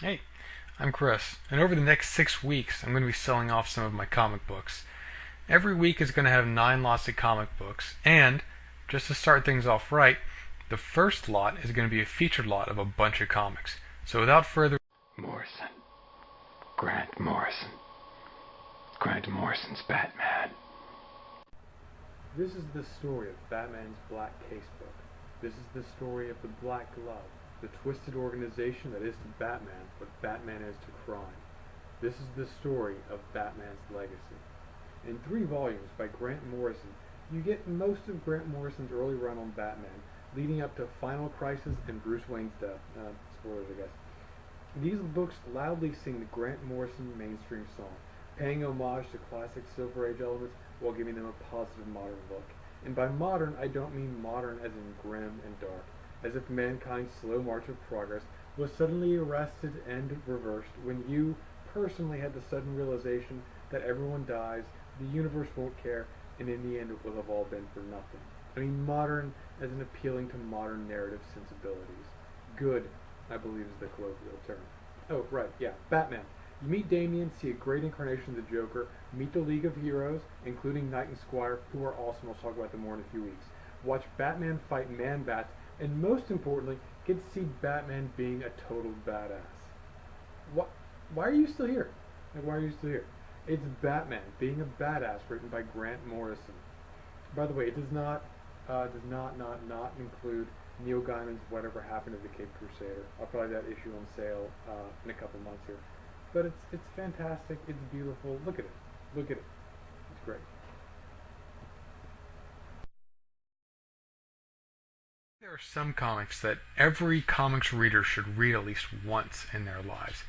Hey, I'm Chris, and over the next 6 weeks, I'm going to be selling off some of my comic books. Every week is going to have 9 lots of comic books, and, just to start things off right, the first lot is going to be a featured lot of a bunch of comics. So without further Morrison. Grant Morrison. Grant Morrison's Batman. This is the story of Batman's Black Casebook. This is the story of the Black Glove, the twisted organization that is to Batman what Batman is to crime. This is the story of Batman's legacy. In 3 volumes by Grant Morrison, you get most of Grant Morrison's early run on Batman, leading up to Final Crisis and Bruce Wayne's death. Spoilers, I guess. These books loudly sing the Grant Morrison mainstream song, paying homage to classic Silver Age elements while giving them a positive modern look. And by modern, I don't mean modern as in grim and dark, as if mankind's slow march of progress was suddenly arrested and reversed when you personally had the sudden realization that everyone dies, the universe won't care, and in the end it will have all been for nothing. I mean modern as in appealing to modern narrative sensibilities. Good, I believe, is the colloquial term. Oh, right, yeah, Batman. You meet Damian, see a great incarnation of the Joker, meet the League of Heroes, including Knight and Squire, who are awesome. I'll talk about them more in a few weeks. Watch Batman fight Man-Bats, and most importantly, get to see Batman being a total badass. Why are you still here? Why are you still here? It's Batman being a badass, written by Grant Morrison. By the way, it does not include Neil Gaiman's Whatever Happened to the Cape Crusader. I'll probably have that issue on sale in a couple months here. But it's fantastic. It's beautiful. Look at it. Look at it. It's great. There are some comics that every comics reader should read at least once in their lives.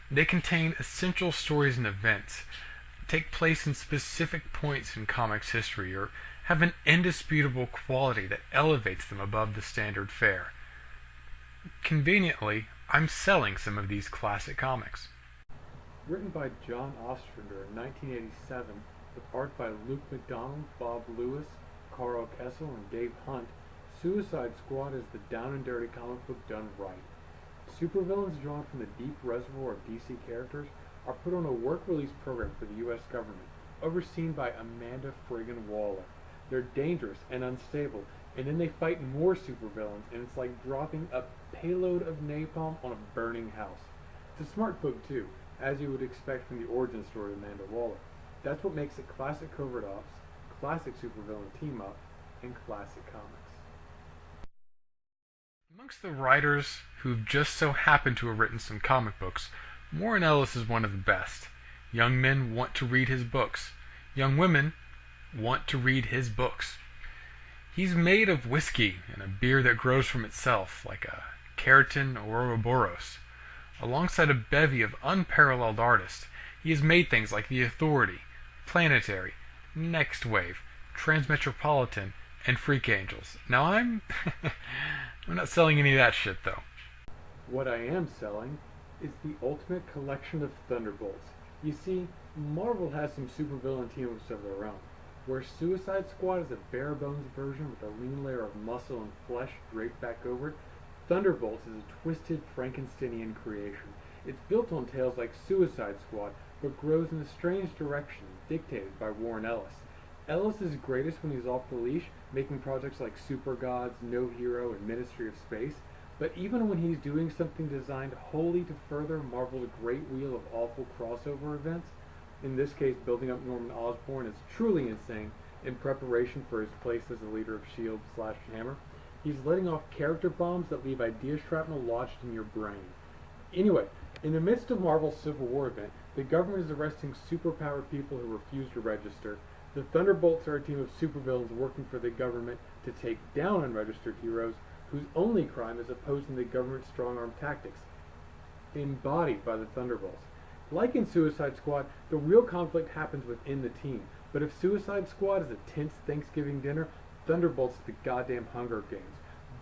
They contain essential stories and events, take place in specific points in comics history, or have an indisputable quality that elevates them above the standard fare. Conveniently, I'm selling some of these classic comics. Written by John Ostrander in 1987, with art by Luke McDonald, Bob Lewis, Carl Kessel, and Dave Hunt, Suicide Squad is the down and dirty comic book done right. Supervillains drawn from the deep reservoir of DC characters are put on a work release program for the U.S. government, overseen by Amanda Friggin Waller. They're dangerous and unstable, and then they fight more supervillains, and it's like dropping a payload of napalm on a burning house. It's a smart book too, as you would expect from the origin story of Amanda Waller. That's what makes it classic covert ops, classic supervillain team-up, and classic comics. Amongst the writers who've just so happened to have written some comic books, Warren Ellis is one of the best. Young men want to read his books. Young women want to read his books. He's made of whiskey and a beer that grows from itself, like a keratin or Ouroboros. Alongside a bevy of unparalleled artists, he has made things like The Authority, Planetary, Next Wave, Transmetropolitan, and Freak Angels. Now I'm not selling any of that shit though. What I am selling is the ultimate collection of Thunderbolts. You see, Marvel has some supervillain team-ups of their own, where Suicide Squad is a bare-bones version with a lean layer of muscle and flesh draped back over it. Thunderbolts is a twisted Frankensteinian creation. It's built on tales like Suicide Squad, but grows in a strange direction dictated by Warren Ellis. Ellis is greatest when he's off the leash, making projects like Super Gods, No Hero, and Ministry of Space. But even when he's doing something designed wholly to further Marvel's great wheel of awful crossover events, in this case building up Norman Osborn is truly insane in preparation for his place as the leader of S.H.I.E.L.D. / Hammer, he's letting off character bombs that leave idea shrapnel lodged in your brain. Anyway, in the midst of Marvel's Civil War event, the government is arresting superpowered people who refuse to register. The Thunderbolts are a team of supervillains working for the government to take down unregistered heroes whose only crime is opposing the government's strong-arm tactics, embodied by the Thunderbolts. Like in Suicide Squad, the real conflict happens within the team, but if Suicide Squad is a tense Thanksgiving dinner, Thunderbolts is the goddamn Hunger Games.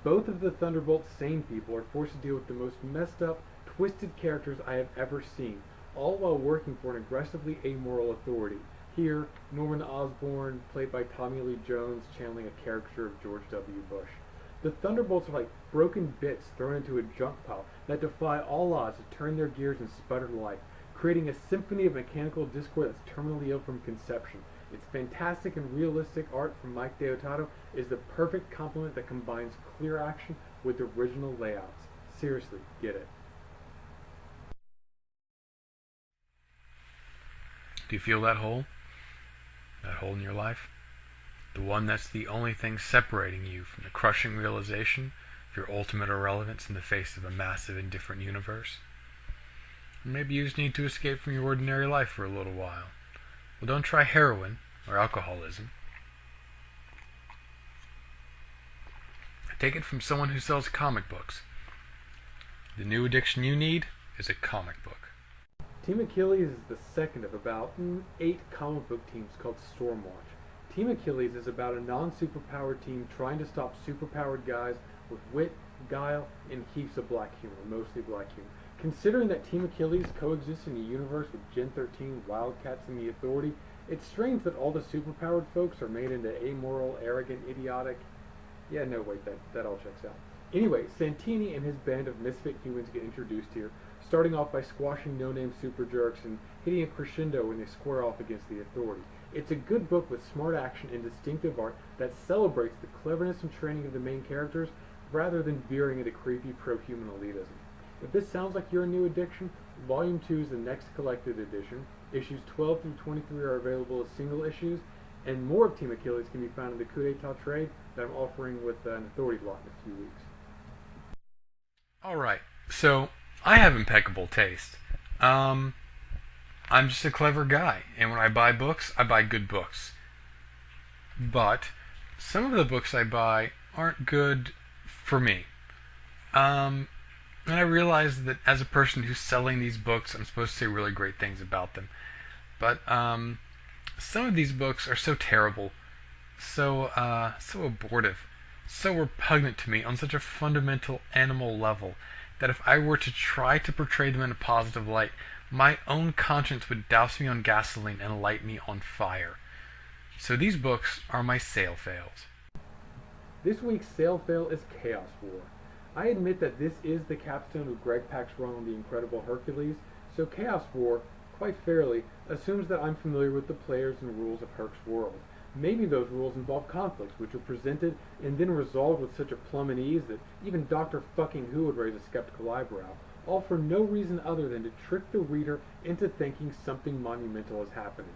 Both of the Thunderbolts' sane people are forced to deal with the most messed up, twisted characters I have ever seen, all while working for an aggressively amoral authority. Here, Norman Osborn, played by Tommy Lee Jones, channeling a caricature of George W. Bush. The Thunderbolts are like broken bits thrown into a junk pile that defy all odds to turn their gears and sputter to life, creating a symphony of mechanical discord that's terminally ill from conception. Its fantastic and realistic art from Mike Deodato is the perfect complement that combines clear action with original layouts. Seriously, get it. Do you feel that hole? That hole in your life? The one that's the only thing separating you from the crushing realization of your ultimate irrelevance in the face of a massive and different universe? Maybe you just need to escape from your ordinary life for a little while. Well, don't try heroin or alcoholism. Take it from someone who sells comic books. The new addiction you need is a comic book. Team Achilles is the second of about 8 comic book teams called Stormwatch. Team Achilles is about a non-superpowered team trying to stop superpowered guys with wit, guile, and heaps of black humor, mostly black humor. Considering that Team Achilles coexists in a universe with Gen 13, Wildcats, and the Authority, it's strange that all the superpowered folks are made into amoral, arrogant, idiotic... Yeah, no, wait, that all checks out. Anyway, Santini and his band of misfit humans get introduced here, starting off by squashing no-name super jerks and hitting a crescendo when they square off against the Authority. It's a good book with smart action and distinctive art that celebrates the cleverness and training of the main characters rather than veering into creepy pro-human elitism. If this sounds like your new addiction, Volume 2 is the next collected edition. Issues 12 through 23 are available as single issues, and more of Team Achilles can be found in the Coup d'etat trade that I'm offering with an Authority lot in a few weeks. Alright, so I have impeccable taste. I'm just a clever guy, and when I buy books, I buy good books. But some of the books I buy aren't good for me. And I realize that as a person who's selling these books, I'm supposed to say really great things about them. But some of these books are so terrible, so abortive, so repugnant to me on such a fundamental animal level that if I were to try to portray them in a positive light, my own conscience would douse me on gasoline and light me on fire. So these books are my sale fails. This week's sale fail is Chaos War. I admit that this is the capstone of Greg Pak's run on the Incredible Hercules, so Chaos War, quite fairly, assumes that I'm familiar with the players and rules of Herc's world. Maybe those rules involve conflicts, which are presented and then resolved with such a plum and ease that even Dr. fucking Who would raise a skeptical eyebrow, all for no reason other than to trick the reader into thinking something monumental is happening.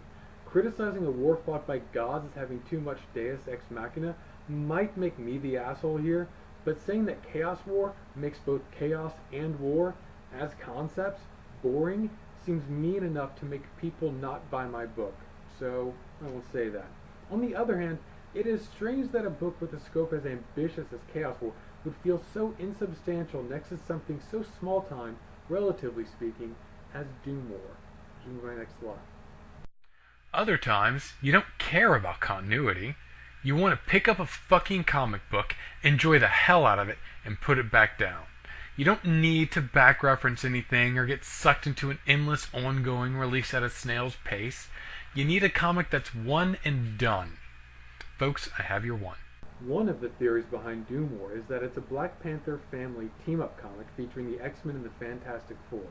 Criticizing a war fought by gods as having too much deus ex machina might make me the asshole here, but saying that Chaos War makes both chaos and war, as concepts, boring, seems mean enough to make people not buy my book, so I won't say that. On the other hand, it is strange that a book with a scope as ambitious as Chaos War would feel so insubstantial next to something so small-time, relatively speaking, as Doomwar. Which is my next slide. Other times, you don't care about continuity. You want to pick up a fucking comic book, enjoy the hell out of it, and put it back down. You don't need to back-reference anything or get sucked into an endless ongoing release at a snail's pace. You need a comic that's one and done. Folks, I have your one. One of the theories behind Doomwar is that it's a Black Panther family team-up comic featuring the X-Men and the Fantastic Four.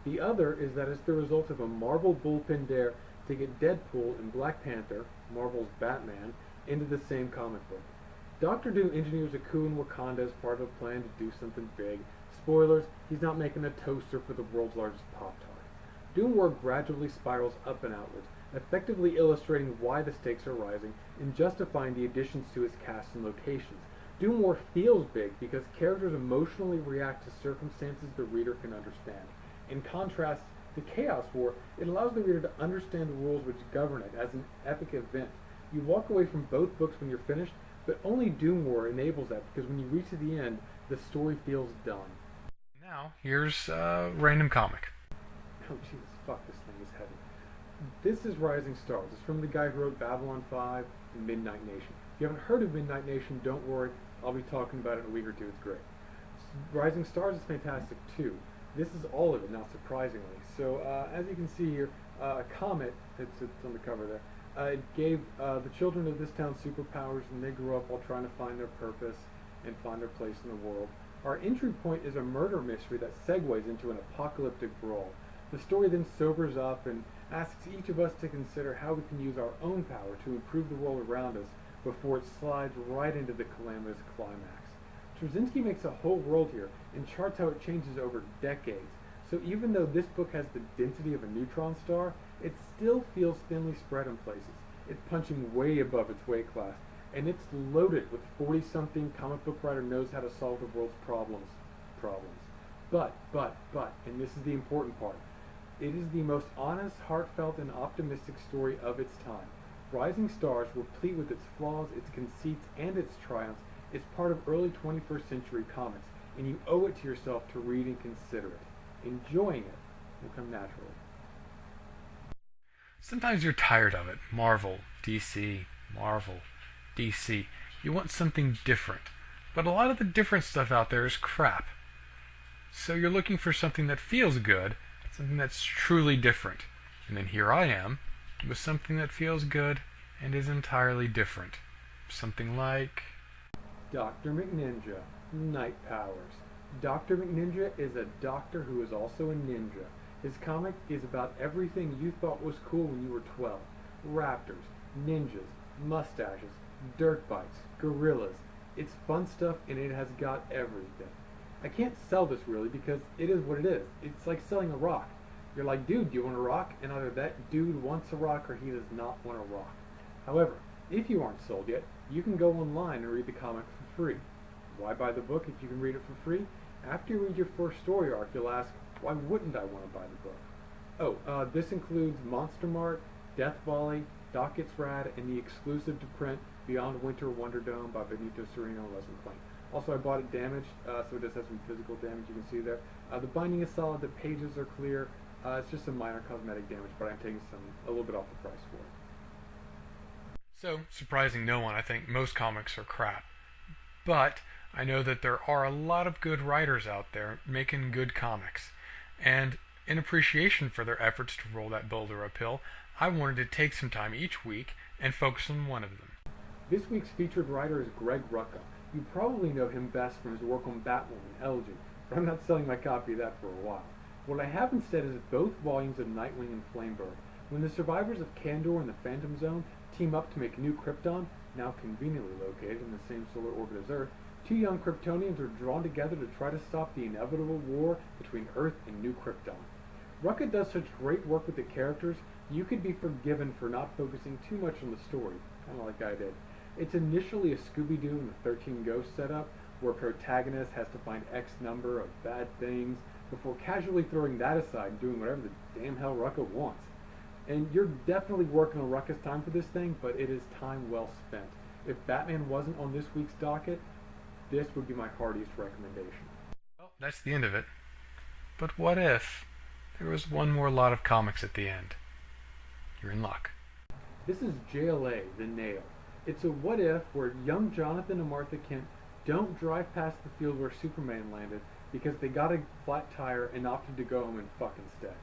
The other is that it's the result of a Marvel bullpen dare to get Deadpool and Black Panther, Marvel's Batman, into the same comic book. Dr. Doom engineers a coup in Wakanda as part of a plan to do something big. Spoilers, he's not making a toaster for the world's largest Pop-Tart. Doomwar gradually spirals up and outwards, effectively illustrating why the stakes are rising and justifying the additions to its cast and locations. Doomwar feels big because characters emotionally react to circumstances the reader can understand. In contrast to Chaos War, it allows the reader to understand the rules which govern it as an epic event. You walk away from both books when you're finished, but only Doomwar enables that because when you reach to the end, the story feels done. Now, here's a random comic. Oh Jesus, fuck, this thing is heavy. This is Rising Stars. It's from the guy who wrote Babylon 5 and Midnight Nation. If you haven't heard of Midnight Nation, don't worry. I'll be talking about it in a week or two. It's great. Rising Stars is fantastic too. This is all of it, not surprisingly. So, as you can see here, a comet, it's on the cover there, it gave the children of this town superpowers, and they grew up while trying to find their purpose. and find their place in the world. Our entry point is a murder mystery that segues into an apocalyptic brawl. The story then sobers up and asks each of us to consider how we can use our own power to improve the world around us before it slides right into the calamitous climax. Straczynski makes a whole world here and charts how it changes over decades. So even though this book has the density of a neutron star, it still feels thinly spread in places. It's punching way above its weight class, and it's loaded with 40-something comic book writer knows how to solve the world's problems. But, and this is the important part, it is the most honest, heartfelt, and optimistic story of its time. Rising Stars, replete with its flaws, its conceits, and its triumphs, is part of early 21st century comics, and you owe it to yourself to read and consider it. Enjoying it will come naturally. Sometimes you're tired of it. Marvel, DC, Marvel, DC. You want something different. But a lot of the different stuff out there is crap. So you're looking for something that feels good, something that's truly different. And then here I am, with something that feels good and is entirely different. Something like Dr. McNinja, Night Powers. Dr. McNinja is a doctor who is also a ninja. His comic is about everything you thought was cool when you were 12. Raptors, ninjas, mustaches, dirt bikes, gorillas. It's fun stuff and it has got everything. I can't sell this really because it is what it is. It's like selling a rock. You're like, dude, do you want a rock? And either that dude wants a rock or he does not want a rock. However, if you aren't sold yet, you can go online and read the comic for free. Why buy the book if you can read it for free? After you read your first story arc, you'll ask, why wouldn't I want to buy the book? Oh, this includes Monster Mart, Death Volley, Doc Gets Rad, and the exclusive to print Beyond Winter Wonder Dome by Benito Cereno and Les McLean. Also, I bought it damaged, so it does have some physical damage you can see there. The binding is solid, the pages are clear. It's just some minor cosmetic damage, but I'm taking a little bit off the price for it. So, surprising no one, I think most comics are crap. But I know that there are a lot of good writers out there making good comics. And in appreciation for their efforts to roll that boulder uphill, I wanted to take some time each week and focus on one of them. This week's featured writer is Greg Rucka. You probably know him best from his work on Batwoman, Elegy, but I'm not selling my copy of that for a while. What I have instead is both volumes of Nightwing and Flamebird. When the survivors of Kandor and the Phantom Zone team up to make New Krypton, now conveniently located in the same solar orbit as Earth, two young Kryptonians are drawn together to try to stop the inevitable war between Earth and New Krypton. Rucka does such great work with the characters, you could be forgiven for not focusing too much on the story, kind of like I did. It's initially a Scooby-Doo and the 13 Ghosts setup, where a protagonist has to find X number of bad things before casually throwing that aside and doing whatever the damn hell Rucka wants. And you're definitely working on Rucka's time for this thing, but it is time well spent. If Batman wasn't on this week's docket, this would be my heartiest recommendation. Well, that's the end of it. But what if there was one more lot of comics at the end? You're in luck. This is JLA, The Nail. It's a what if where young Jonathan and Martha Kent don't drive past the field where Superman landed because they got a flat tire and opted to go home and fuck instead.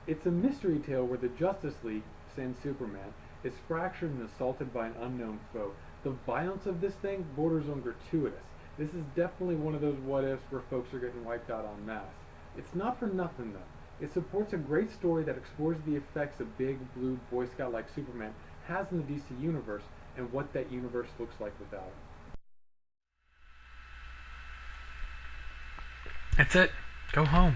It's a mystery tale where the Justice League, sans Superman, is fractured and assaulted by an unknown foe. The violence of this thing borders on gratuitous. This is definitely one of those what-ifs where folks are getting wiped out en masse. It's not for nothing, though. It supports a great story that explores the effects a big, blue Boy Scout like Superman has in the DC Universe and what that universe looks like without him. That's it. Go home.